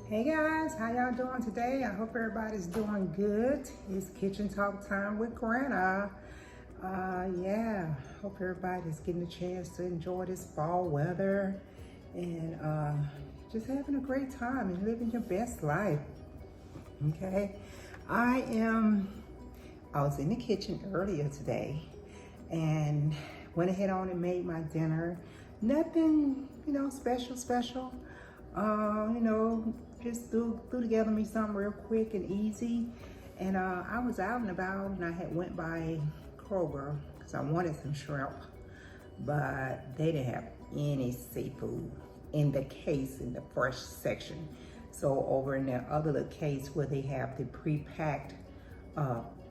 Hey guys, how y'all doing today? I hope everybody's doing good. It's kitchen talk time with Granna. Yeah, hope everybody's getting a chance to enjoy this fall weather and just having a great time and living your best life. Okay, I was in the kitchen earlier today and went ahead on and made my dinner. Nothing, special. Just threw together me something real quick and easy. And I was out and about and I had went by Kroger because I wanted some shrimp, but they didn't have any seafood in the case in the fresh section. So over in the other little case where they have the pre-packed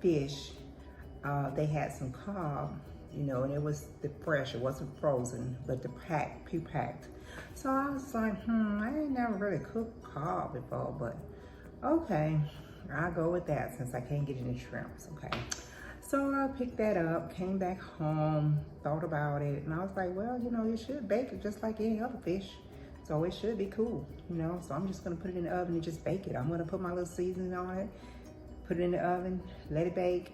fish, they had some cob, and it was the fresh, it wasn't frozen, but the pre-packed. So I was like, I ain't never really cooked cob before, but okay, I'll go with that since I can't get any shrimps, okay? So I picked that up, came back home, thought about it, and I was like, well, you should bake it just like any other fish. So it should be cool, So I'm just gonna put it in the oven and just bake it. I'm gonna put my little seasoning on it, put it in the oven, let it bake,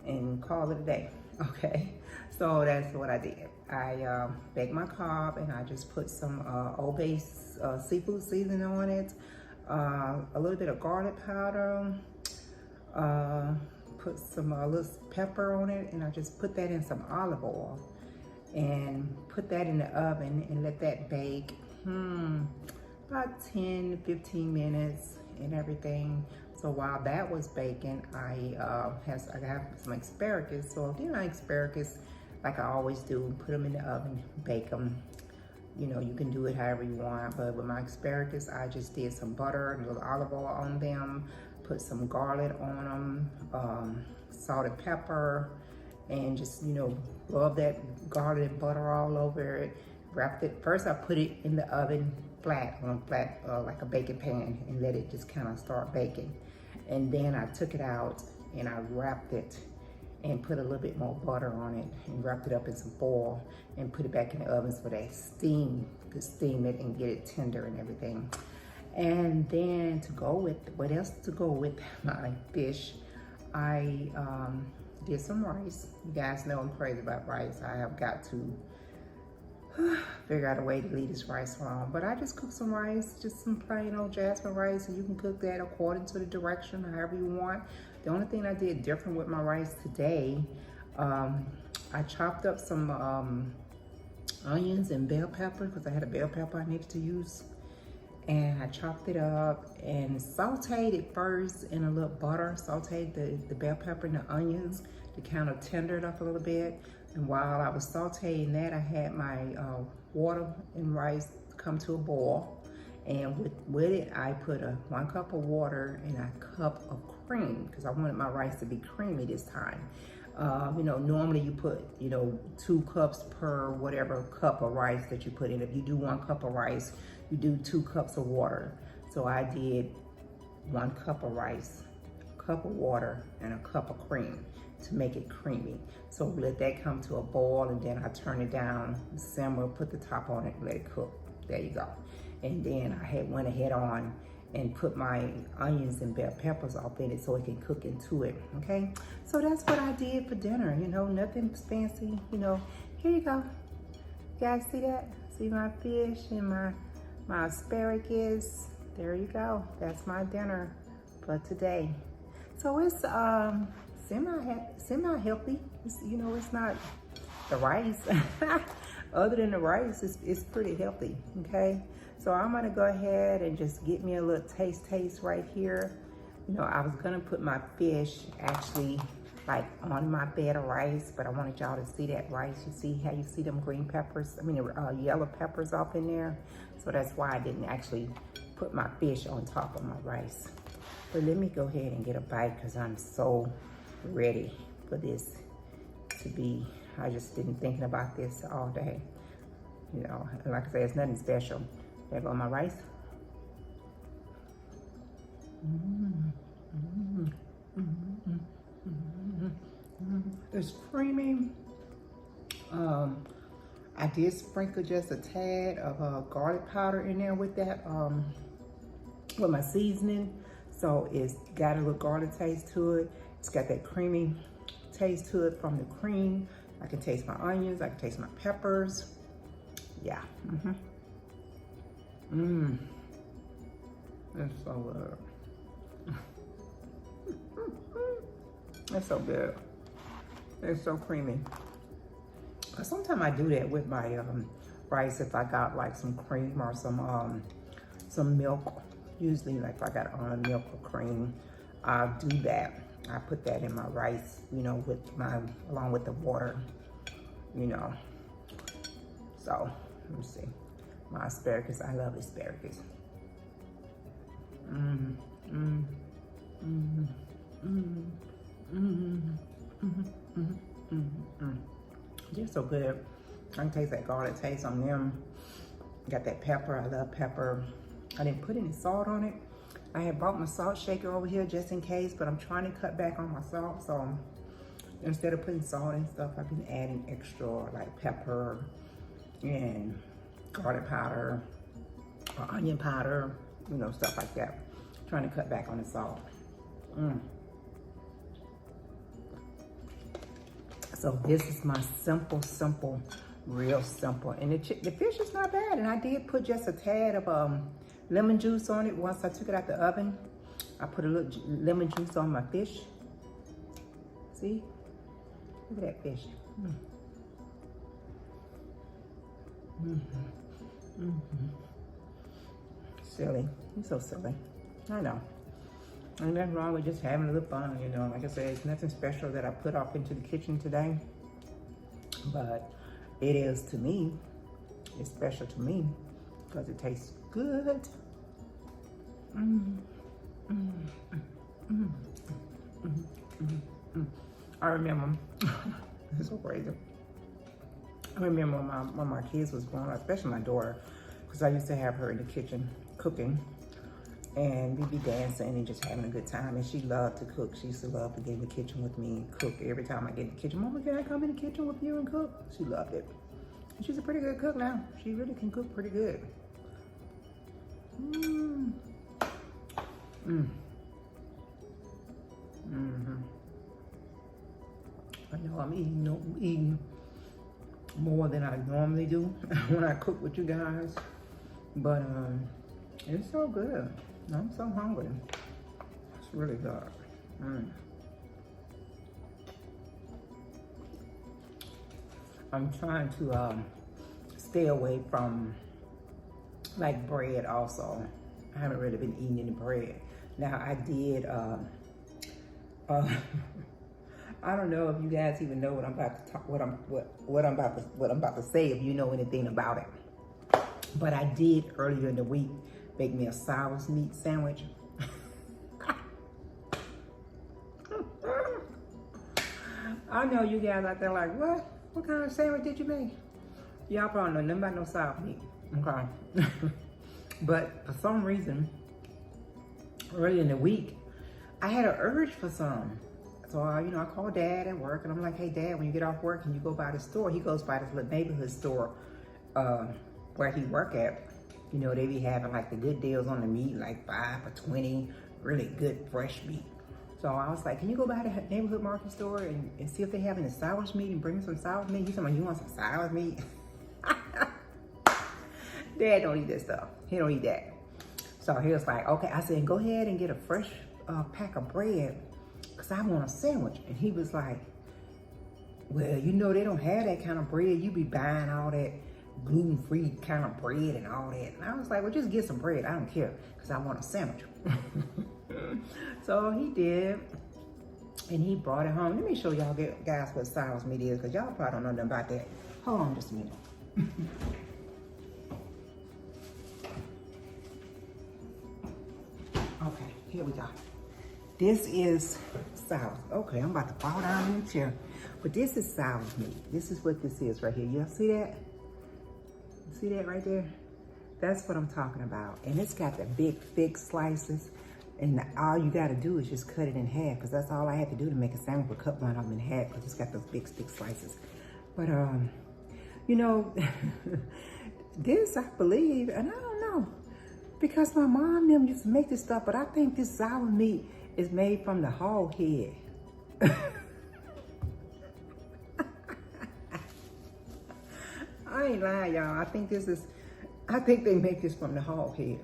and call it a day, okay? So that's what I did. I baked my cob and I just put some Old Bay seafood seasoning on it, a little bit of garlic powder, put some little pepper on it, and I just put that in some olive oil and put that in the oven and let that bake about 10 to 15 minutes and everything. So while that was baking, I have some asparagus. So if you like asparagus, like I always do, put them in the oven, bake them. You can do it however you want, but with my asparagus, I just did some butter and a little olive oil on them, put some garlic on them, salt and pepper, and just, rub that garlic and butter all over it. Wrapped it. First, I put it in the oven on flat, like a baking pan, and let it just kind of start baking. And then I took it out and I wrapped it and put a little bit more butter on it and wrapped it up in some foil and put it back in the oven so that could steam it and get it tender and everything. And then what else to go with my fish, I did some rice. You guys know I'm crazy about rice. I have got to figure out a way to leave this rice alone. But I just cooked some rice, just some plain old jasmine rice, and you can cook that according to the direction, however you want. The only thing I did different with my rice today, I chopped up some onions and bell pepper because I had a bell pepper I needed to use. And I chopped it up and sauteed it first in a little butter, sauteed the bell pepper and the onions to kind of tender it up a little bit. And while I was sauteing that, I had my water and rice come to a boil. And with it, I put 1 cup of water and a cup of cream because I wanted my rice to be creamy this time. Normally you put, 2 cups per whatever cup of rice that you put in. If you do 1 cup of rice, you do 2 cups of water. So I did 1 cup of rice, a cup of water, and a cup of cream to make it creamy. So let that come to a boil, and then I turn it down, simmer, put the top on it, and let it cook. There you go. And then I went ahead on and put my onions and bell peppers off in it so it can cook into it, okay? So that's what I did for dinner, nothing fancy, Here you go. You guys see that? See my fish and my asparagus? There you go. That's my dinner for today. So it's semi-healthy. It's not the rice. Other than the rice, it's pretty healthy, okay? So I'm gonna go ahead and just get me a little taste right here. I was gonna put my fish actually like on my bed of rice, but I wanted y'all to see that rice. You see how you see them green peppers, yellow peppers off in there? So that's why I didn't actually put my fish on top of my rice. But let me go ahead and get a bite because I'm so ready for this to be. I just been thinking about this all day. And like I said, it's nothing special. There go my rice. It's creamy. I did sprinkle just a tad of garlic powder in there with that with my seasoning. So it's got a little garlic taste to it. It's got that creamy taste to it from the cream. I can taste my onions, I can taste my peppers. Yeah. That's so good. That's so good. It's so creamy. Sometimes I do that with my rice if I got like some cream or some milk. Usually like if I got almond milk or cream, I'll do that. I put that in my rice, you know, along with the water, you know. So, let me see. My asparagus, I love asparagus. They're so good. I can taste that garlic taste on them. Got that pepper, I love pepper. I didn't put any salt on it. I had bought my salt shaker over here just in case, but I'm trying to cut back on my salt. So instead of putting salt and stuff, I've been adding extra like pepper and garlic powder or onion powder, you know, stuff like that. Trying to cut back on the salt. So this is my simple, real simple. And the fish is not bad. And I did put just a tad of lemon juice on it. Once I took it out the oven, I put a little lemon juice on my fish. See? Look at that fish. Silly. He's so silly. I know. Ain't nothing wrong with just having a little fun, you know. Like I said, it's nothing special that I put off into the kitchen today. But it is to me. It's special to me because it tastes good. I remember, it's so crazy. I remember when my kids was growing up, especially my daughter, because I used to have her in the kitchen cooking. And we'd be dancing and just having a good time. And she loved to cook. She used to love to get in the kitchen with me and cook. Every time I get in the kitchen, Mama, can I come in the kitchen with you and cook? She loved it. And she's a pretty good cook now. She really can cook pretty good. I know I'm eating more than I normally do when I cook with you guys. But it's so good. I'm so hungry. It's really good. I'm trying to stay away from like bread also. I haven't really been eating any bread. Now I did, I don't know if you guys even know what I'm about to talk, what I'm about to say, if you know anything about it. But I did earlier in the week make me a sour meat sandwich. I know you guys out there like, what? What kind of sandwich did you make? Y'all probably know nothing about no sour meat, okay? But for some reason, earlier in the week, I had an urge for some. So, you know, I called Dad at work and I'm like, hey Dad, when you get off work and you go by the store, he goes by this little neighborhood store where he work at. You know, they be having like the good deals on the meat, like 5 for 20, really good fresh meat. So I was like, can you go by the neighborhood market store and see if they have any sour meat and bring me some sour meat? He said, you want some sour meat? Dad don't eat that stuff. He don't eat that. So he was like, okay. I said, go ahead and get a fresh pack of bread because I want a sandwich. And he was like, well, you know, they don't have that kind of bread. You be buying all that gluten-free kind of bread and all that. And I was like, well, just get some bread. I don't care because I want a sandwich. So he did. And he brought it home. Let me show y'all guys what sour meat is because y'all probably don't know nothing about that. Hold on just a minute. Okay, here we go. This is sour. Okay, I'm about to fall down in the chair. But this is sour meat. This is what this is right here. Y'all see that? See that right there? That's what I'm talking about. And it's got the big, thick slices. And all you got to do is just cut it in half because that's all I had to do to make a sandwich. But cut one of them in half because it's got those big, thick slices. But, you know, this, I believe, and I don't know. Because my mom and them used to make this stuff, but I think this sour meat is made from the hog head. I ain't lying, y'all. I think they make this from the hog head.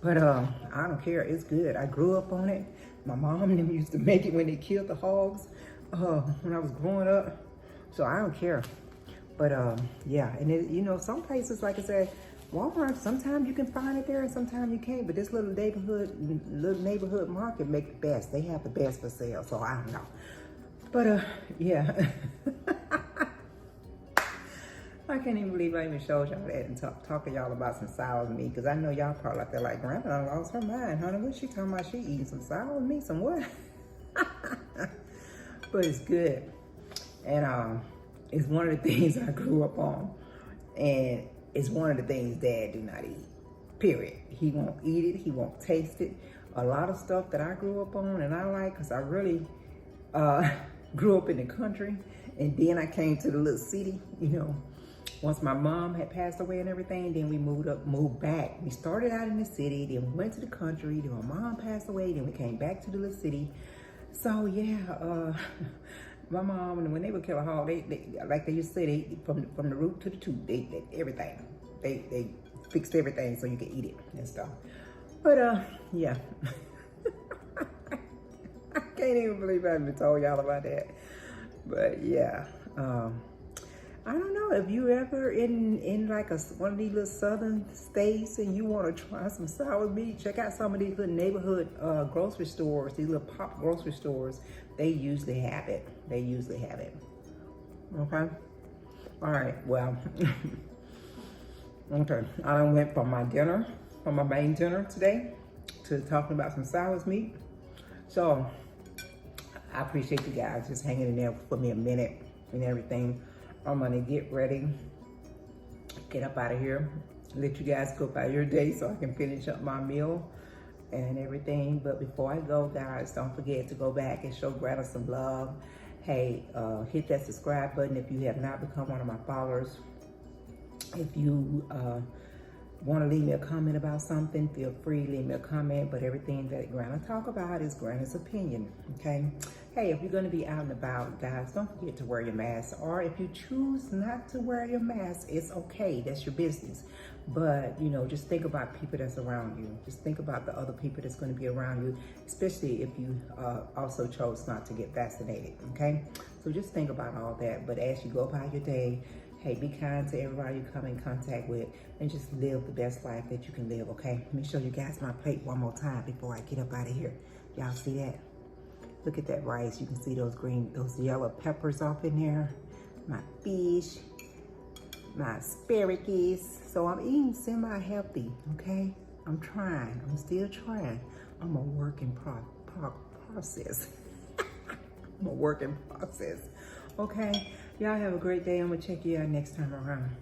But I don't care, it's good. I grew up on it. My mom and them used to make it when they killed the hogs when I was growing up. So I don't care. But yeah, and it, you know, some places, like I said, Walmart, sometimes you can find it there and sometimes you can't. But this little neighborhood market make the best. They have the best for sale, so I don't know. But yeah. I can't even believe I even showed y'all that and talk to y'all about some sour meat, because I know y'all probably out there like, Grandma lost her mind, honey. What she talking about? She eating some sour meat, some what? But it's good. And it's one of the things I grew up on. And it's one of the things Dad do not eat, period. He won't eat it, he won't taste it. A lot of stuff that I grew up on and I like, because I really grew up in the country. And then I came to the little city, you know. Once my mom had passed away and everything, then we moved back. We started out in the city, then we went to the country, then my mom passed away, then we came back to the little city. So yeah, my mom, when they would kill a hog, they like they used to say, they from the root to the tooth, they everything. They fixed everything so you could eat it and stuff. But yeah. I can't even believe I even told y'all about that. But yeah. I don't know if you ever in like one of these little southern states and you want to try some sour meat, check out some of these little neighborhood grocery stores, these little pop grocery stores. They usually have it. They usually have it. Okay? All right, well, okay. I done went from my main dinner today, to talking about some sour meat. So, I appreciate you guys just hanging in there for me a minute and everything. I'm gonna get ready, get up out of here, let you guys go by your day so I can finish up my meal and everything. But before I go, guys, don't forget to go back and show Granna some love. Hey, hit that subscribe button if you have not become one of my followers. If you want to leave me a comment about something, feel free, leave me a comment. But everything that Granna talk about is Granna's opinion, okay? Hey, if you're going to be out and about, guys, don't forget to wear your mask. Or if you choose not to wear your mask, it's okay. That's your business. But, you know, just think about people that's around you. Just think about the other people that's going to be around you, especially if you also chose not to get vaccinated, okay? So just think about all that. But as you go about your day, hey, be kind to everybody you come in contact with and just live the best life that you can live, okay? Let me show you guys my plate one more time before I get up out of here. Y'all see that? Look at that rice. You can see those yellow peppers off in there. My fish, my asparagus. So I'm eating semi-healthy, okay? I'm trying. I'm still trying. I'm a work in process. I'm a work in process. Okay? Y'all have a great day. I'm going to check you out next time around.